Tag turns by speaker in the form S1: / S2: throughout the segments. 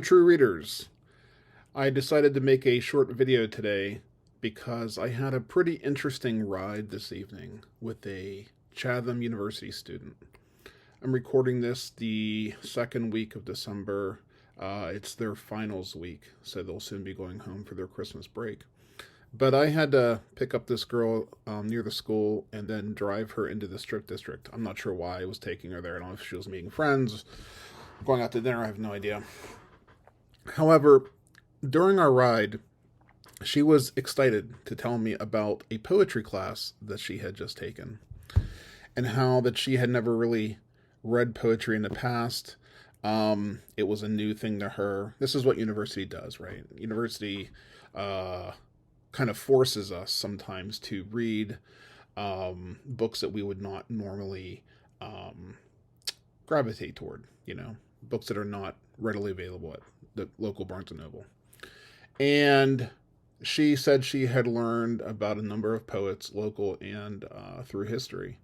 S1: true readers. I decided to make a short video today because I had a pretty interesting ride this evening with a Chatham University student. I'm recording this the second week of December. It's their finals week, so they'll soon be going home for their Christmas break. But I had to pick up this girl near the school and then drive her into the strip district. I'm not sure why I was taking her there. I don't know if she was meeting friends, going out to dinner. I have no idea. However, during our ride, she was excited to tell me about a poetry class that she had just taken and how that she had never really read poetry in the past. It was a new thing to her. This is what university does, right? University kind of forces us sometimes to read books that we would not normally gravitate toward, books that are not readily available at the local Barnes & Noble. And she said she had learned about a number of poets, local and through history,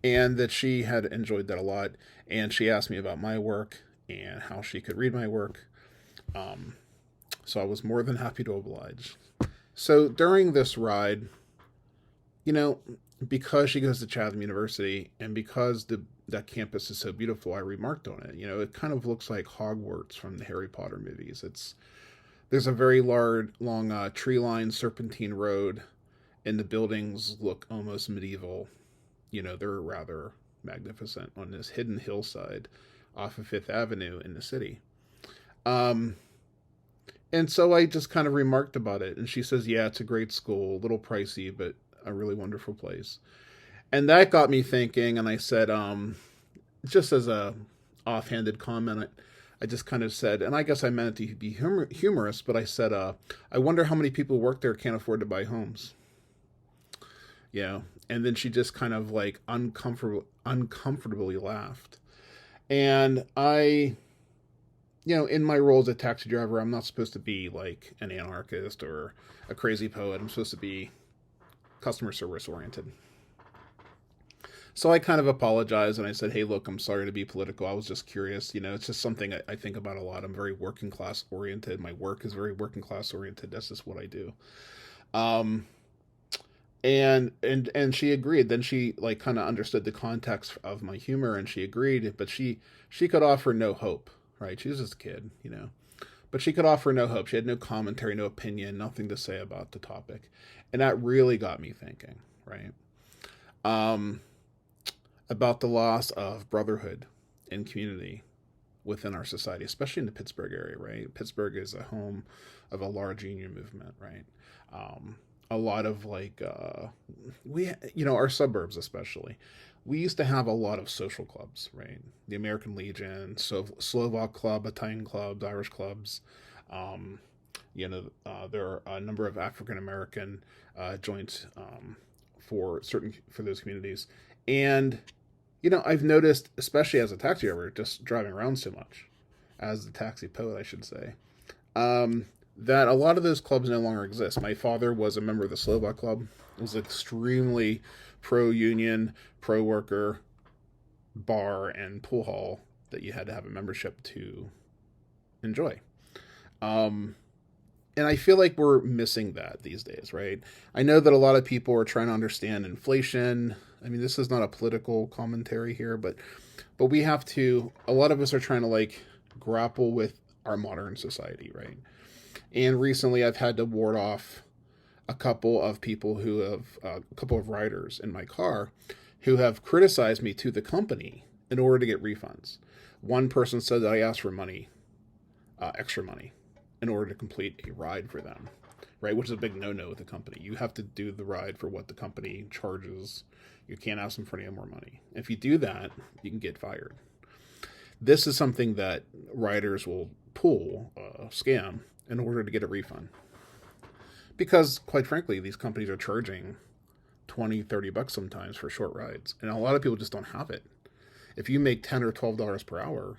S1: and that she had enjoyed that a lot. And she asked me about my work and how she could read my work. So I was more than happy to oblige. So during this ride, because she goes to Chatham University and because that campus is so beautiful, I remarked on it. It kind of looks like Hogwarts from the Harry Potter movies. There's a very long tree-lined serpentine road, and the buildings look almost medieval. They're rather magnificent on this hidden hillside off of Fifth Avenue in the city. And so I just kind of remarked about it, and she says, yeah, it's a great school, a little pricey, but a really wonderful place. And that got me thinking, and I said, just as a offhanded comment, I just kind of said, and I guess I meant it to be humorous, but I said, I wonder how many people who work there can't afford to buy homes. And then she just kind of like uncomfortably laughed. And I, in my role as a taxi driver, I'm not supposed to be like an anarchist or a crazy poet. I'm supposed to be customer service oriented. So I kind of apologized and I said, hey, look, I'm sorry to be political. I was just curious. It's just something I think about a lot. I'm very working class oriented. My work is very working class oriented. That's just what I do. And she agreed. Then she like kind of understood the context of my humor and she agreed, but she could offer no hope, right? She was just a kid, but she could offer no hope. She had no commentary, no opinion, nothing to say about the topic. And that really got me thinking, right? About the loss of brotherhood and community within our society, especially in the Pittsburgh area, right? Pittsburgh is a home of a large union movement, right? A lot of our suburbs especially, we used to have a lot of social clubs, right? The American Legion, Slovak Club, Italian clubs, Irish clubs. There are a number of African American joints for those communities. And, I've noticed, especially as a taxi driver, just driving around so much, as the taxi poet, I should say, that a lot of those clubs no longer exist. My father was a member of the Slovak Club. It was an extremely pro-union, pro-worker bar and pool hall that you had to have a membership to enjoy. And I feel like we're missing that these days, right? I know that a lot of people are trying to understand inflation. I mean, this is not a political commentary here, but we have to, a lot of us are trying to grapple with our modern society, right? And recently I've had to ward off a couple of people a couple of riders in my car who have criticized me to the company in order to get refunds. One person said that I asked for money, extra money, in order to complete a ride for them, right? Which is a big no-no with the company. You have to do the ride for what the company charges. You can't ask them for any more money. If you do that, you can get fired. This is something that riders will pull, scam, in order to get a refund. Because, quite frankly, these companies are charging $20-$30 sometimes for short rides. And a lot of people just don't have it. If you make $10 or $12 per hour,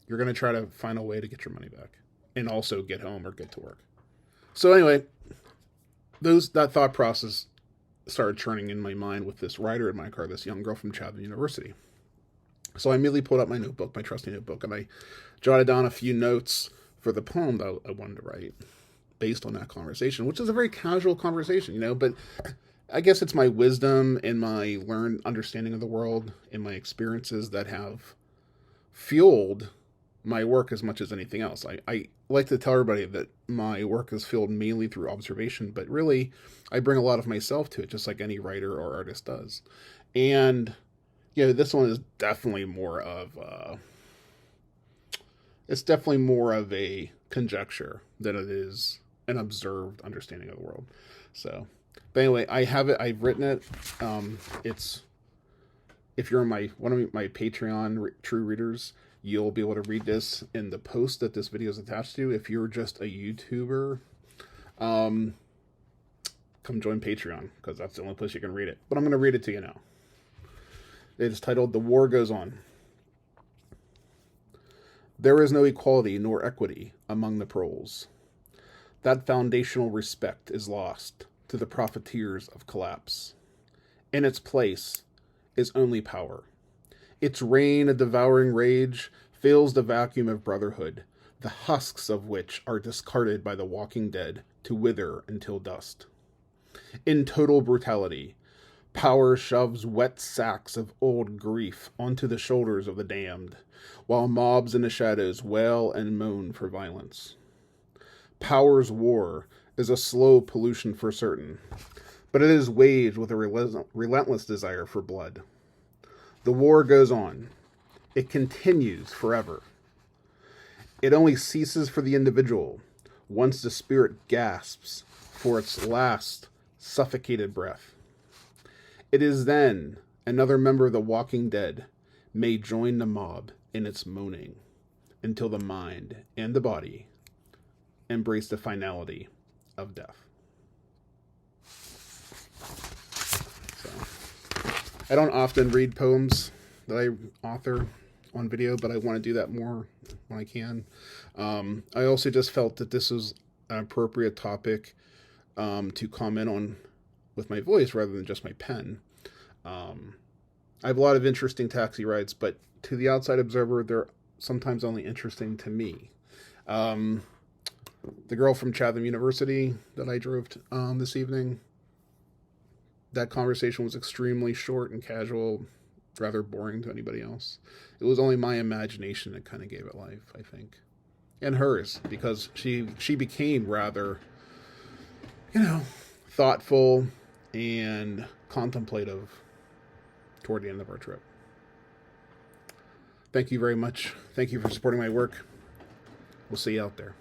S1: you're going to try to find a way to get your money back. And also get home or get to work. So anyway, that thought process started churning in my mind with this rider in my car, this young girl from Chatham University. So I immediately pulled up my notebook, my trusty notebook, and I jotted down a few notes for the poem that I wanted to write based on that conversation, which is a very casual conversation, but I guess it's my wisdom and my learned understanding of the world and my experiences that have fueled my work as much as anything else. I like to tell everybody that my work is fueled mainly through observation, but really I bring a lot of myself to it, just like any writer or artist does. And this one is definitely more of it's definitely more of a conjecture than it is an observed understanding of the world. So, but anyway, I have it. I've written it. It's if you're one of my Patreon true readers, you'll be able to read this in the post that this video is attached to. If you're just a YouTuber, come join Patreon, because that's the only place you can read it. But I'm going to read it to you now. It is titled "The War Goes On." There is no equality nor equity among the proles. That foundational respect is lost to the profiteers of collapse. In its place is only power. Its reign of devouring rage fills the vacuum of brotherhood, the husks of which are discarded by the walking dead to wither until dust. In total brutality, power shoves wet sacks of old grief onto the shoulders of the damned, while mobs in the shadows wail and moan for violence. Power's war is a slow pollution for certain, but it is waged with a relentless desire for blood. The war goes on. It continues forever. It only ceases for the individual once the spirit gasps for its last suffocated breath. It is then another member of the walking dead may join the mob in its moaning until the mind and the body embrace the finality of death. So, I don't often read poems that I author on video, but I want to do that more when I can. I also just felt that this was an appropriate topic to comment on with my voice rather than just my pen. I have a lot of interesting taxi rides, but to the outside observer, they're sometimes only interesting to me. The girl from Chatham University that I drove this evening, that conversation was extremely short and casual, rather boring to anybody else. It was only my imagination that kind of gave it life, I think. And hers, because she became rather, thoughtful and contemplative toward the end of our trip. Thank you very much. Thank you for supporting my work. We'll see you out there.